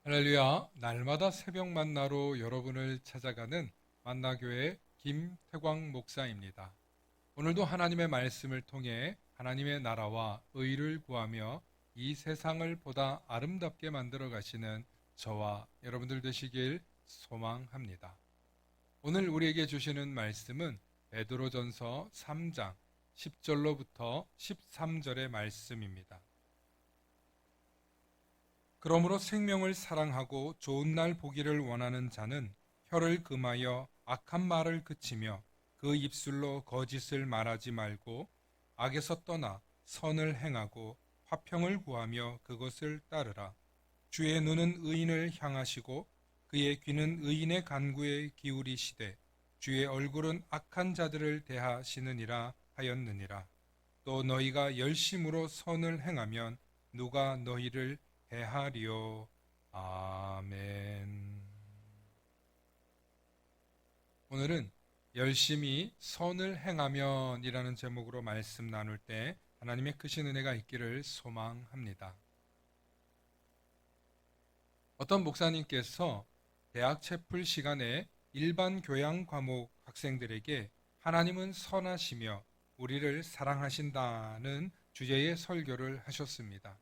할렐루야, 날마다 새벽 만나로 여러분을 찾아가는 만나교회 김태광 목사입니다. 오늘도 하나님의 말씀을 통해 하나님의 나라와 의를 구하며 이 세상을 보다 아름답게 만들어 가시는 저와 여러분들 되시길 소망합니다. 오늘 우리에게 주시는 말씀은 베드로전서 3장 10절로부터 13절의 말씀입니다. 그러므로 생명을 사랑하고 좋은 날 보기를 원하는 자는 혀를 금하여 악한 말을 그치며 그 입술로 거짓을 말하지 말고 악에서 떠나 선을 행하고 화평을 구하며 그것을 따르라. 주의 눈은 의인을 향하시고 그의 귀는 의인의 간구에 기울이시되 주의 얼굴은 악한 자들을 대하시느니라 하였느니라. 또 너희가 열심으로 선을 행하면 누가 너희를 대하리요. 아멘. 오늘은 열심히 선을 행하면 이라는 제목으로 말씀 나눌 때 하나님의 크신 은혜가 있기를 소망합니다. 어떤 목사님께서 대학 채플 시간에 일반 교양 과목 학생들에게 하나님은 선하시며 우리를 사랑하신다는 주제의 설교를 하셨습니다.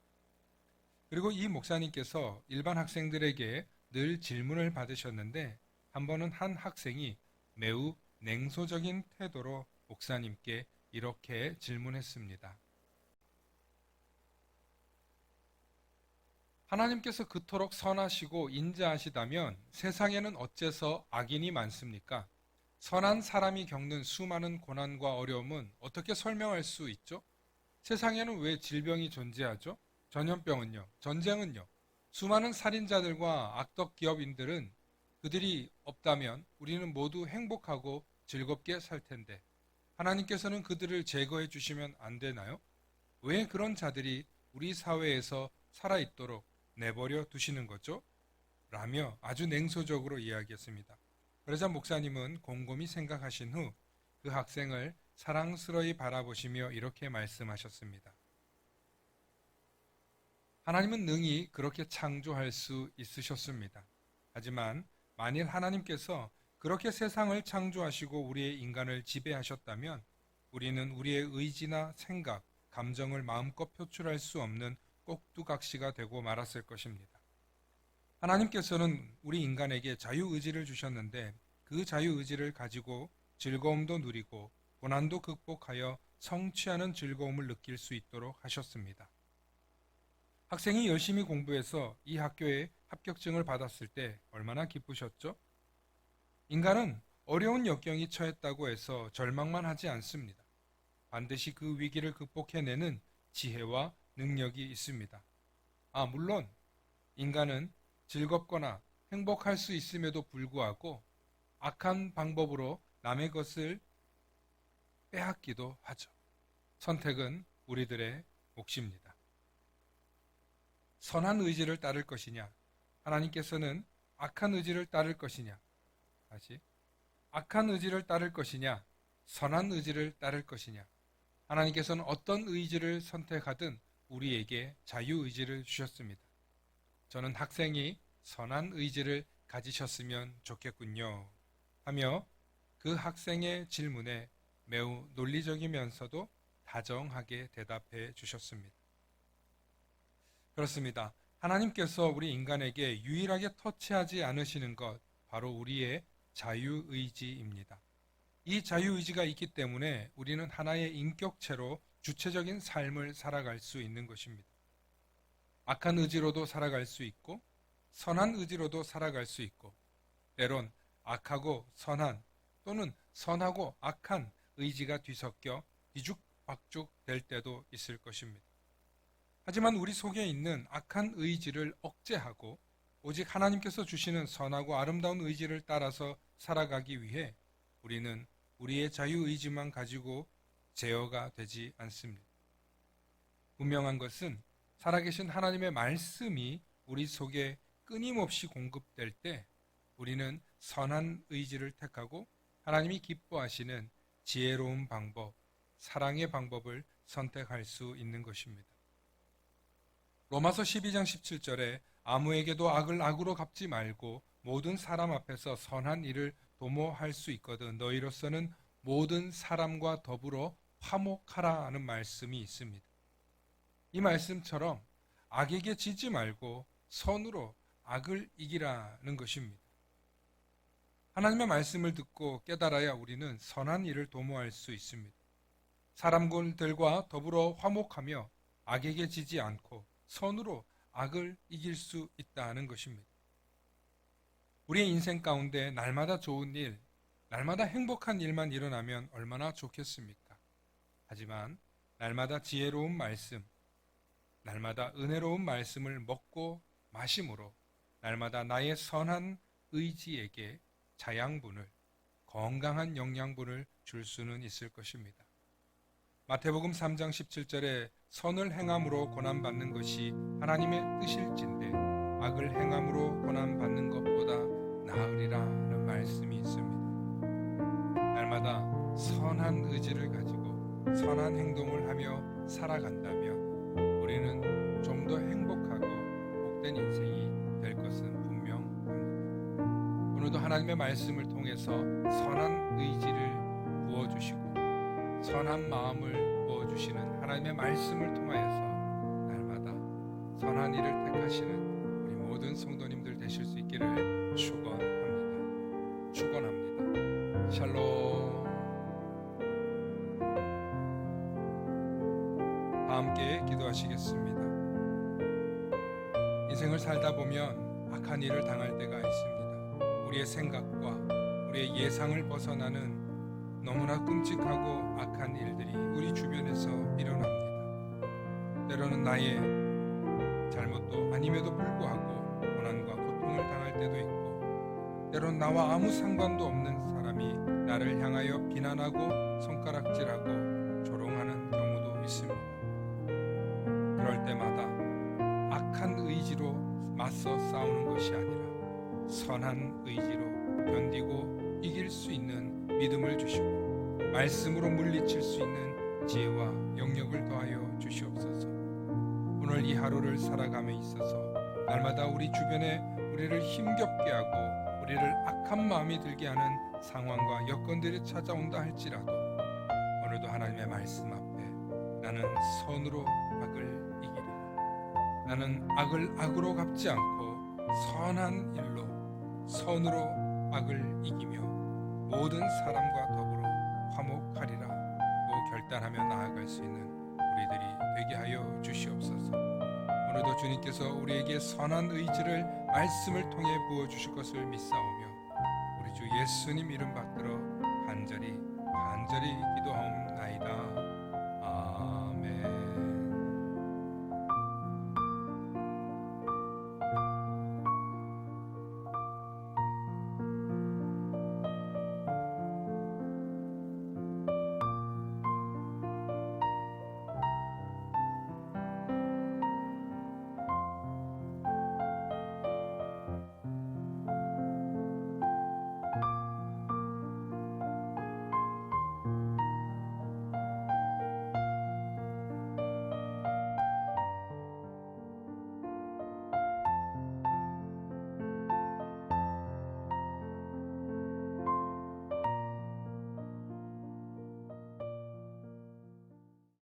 그리고 이 목사님께서 일반 학생들에게 늘 질문을 받으셨는데 한 번은 한 학생이 매우 냉소적인 태도로 목사님께 이렇게 질문했습니다. 하나님께서 그토록 선하시고 인자하시다면 세상에는 어째서 악인이 많습니까? 선한 사람이 겪는 수많은 고난과 어려움은 어떻게 설명할 수 있죠? 세상에는 왜 질병이 존재하죠? 전염병은요, 전쟁은요, 수많은 살인자들과 악덕 기업인들은 그들이 없다면 우리는 모두 행복하고 즐겁게 살 텐데 하나님께서는 그들을 제거해 주시면 안 되나요? 왜 그런 자들이 우리 사회에서 살아있도록 내버려 두시는 거죠? 라며 아주 냉소적으로 이야기했습니다. 그러자 목사님은 곰곰이 생각하신 후 그 학생을 사랑스러이 바라보시며 이렇게 말씀하셨습니다. 하나님은 능히 그렇게 창조할 수 있으셨습니다. 하지만 만일 하나님께서 그렇게 세상을 창조하시고 우리의 인간을 지배하셨다면 우리는 우리의 의지나 생각, 감정을 마음껏 표출할 수 없는 꼭두각시가 되고 말았을 것입니다. 하나님께서는 우리 인간에게 자유의지를 주셨는데 그 자유의지를 가지고 즐거움도 누리고 고난도 극복하여 성취하는 즐거움을 느낄 수 있도록 하셨습니다. 학생이 열심히 공부해서 이 학교에 합격증을 받았을 때 얼마나 기쁘셨죠? 인간은 어려운 역경이 처했다고 해서 절망만 하지 않습니다. 반드시 그 위기를 극복해내는 지혜와 능력이 있습니다. 물론 인간은 즐겁거나 행복할 수 있음에도 불구하고 악한 방법으로 남의 것을 빼앗기도 하죠. 선택은 우리들의 몫입니다. 선한 의지를 따를 것이냐, 하나님께서는 악한 의지를 따를 것이냐, 다시 악한 의지를 따를 것이냐, 선한 의지를 따를 것이냐, 하나님께서는 어떤 의지를 선택하든 우리에게 자유의지를 주셨습니다. 저는 학생이 선한 의지를 가지셨으면 좋겠군요 하며 그 학생의 질문에 매우 논리적이면서도 다정하게 대답해 주셨습니다. 그렇습니다. 하나님께서 우리 인간에게 유일하게 터치하지 않으시는 것, 바로 우리의 자유의지입니다. 이 자유의지가 있기 때문에 우리는 하나의 인격체로 주체적인 삶을 살아갈 수 있는 것입니다. 악한 의지로도 살아갈 수 있고 선한 의지로도 살아갈 수 있고 때론 악하고 선한 또는 선하고 악한 의지가 뒤섞여 뒤죽박죽 될 때도 있을 것입니다. 하지만 우리 속에 있는 악한 의지를 억제하고 오직 하나님께서 주시는 선하고 아름다운 의지를 따라서 살아가기 위해 우리는 우리의 자유의지만 가지고 제어가 되지 않습니다. 분명한 것은 살아계신 하나님의 말씀이 우리 속에 끊임없이 공급될 때 우리는 선한 의지를 택하고 하나님이 기뻐하시는 지혜로운 방법, 사랑의 방법을 선택할 수 있는 것입니다. 로마서 12장 17절에 아무에게도 악을 악으로 갚지 말고 모든 사람 앞에서 선한 일을 도모할 수 있거든 너희로서는 모든 사람과 더불어 화목하라 하는 말씀이 있습니다. 이 말씀처럼 악에게 지지 말고 선으로 악을 이기라는 것입니다. 하나님의 말씀을 듣고 깨달아야 우리는 선한 일을 도모할 수 있습니다. 사람들과 더불어 화목하며 악에게 지지 않고 선으로 악을 이길 수 있다는 것입니다. 우리의 인생 가운데 날마다 좋은 일, 날마다 행복한 일만 일어나면 얼마나 좋겠습니까? 하지만 날마다 지혜로운 말씀, 날마다 은혜로운 말씀을 먹고 마심으로 날마다 나의 선한 의지에게 자양분을, 건강한 영양분을 줄 수는 있을 것입니다. 마태복음 3장 17절에 선을 행함으로 고난받는 것이 하나님의 뜻일진데 악을 행함으로 고난받는 것보다 나으리라는 말씀이 있습니다. 날마다 선한 의지를 가지고 선한 행동을 하며 살아간다면 우리는 좀 더 행복하고 복된 인생이 될 것은 분명합니다. 오늘도 하나님의 말씀을 통해서 선한 의지를 부어주시고 선한 마음을 부어주시는 하나님의 말씀을 통하여서 날마다 선한 일을 택하시는 우리 모든 성도님들 되실 수 있기를 축원합니다. 축원합니다. 샬롬. 다 함께 기도하시겠습니다. 인생을 살다 보면 악한 일을 당할 때가 있습니다. 우리의 생각과 우리의 예상을 벗어나는 너무나 끔찍하고 악한 일들이 우리 주변에서 일어납니다. 때로는 나의 잘못도 아님에도 불구하고 고난과 고통을 당할 때도 있고, 때로는 나와 아무 상관도 없는 사람이 나를 향하여 비난하고 손가락질하고 조롱하는 경우도 있습니다. 그럴 때마다 악한 의지로 맞서 싸우는 것이 아니라 선한 의지로 견디고 이길 수 있는 믿음을 주시고 말씀으로 물리칠 수 있는 지혜와 영역을 더하여 주시옵소서. 오늘 이 하루를 살아감에 있어서 날마다 우리 주변에 우리를 힘겹게 하고 우리를 악한 마음이 들게 하는 상황과 여건들이 찾아온다 할지라도 오늘도 하나님의 말씀 앞에 나는 선으로 악을 이기리라. 나는 악을 악으로 갚지 않고 선한 일로 선으로 악을 이기며 모든 사람과 더불어 화목하리라고 결단하며 나아갈 수 있는 우리들이 되게 하여 주시옵소서. 오늘도 주님께서 우리에게 선한 의지를 말씀을 통해 부어주실 것을 믿사오며 우리 주 예수님 이름 받들어 간절히 기도하옵나이다.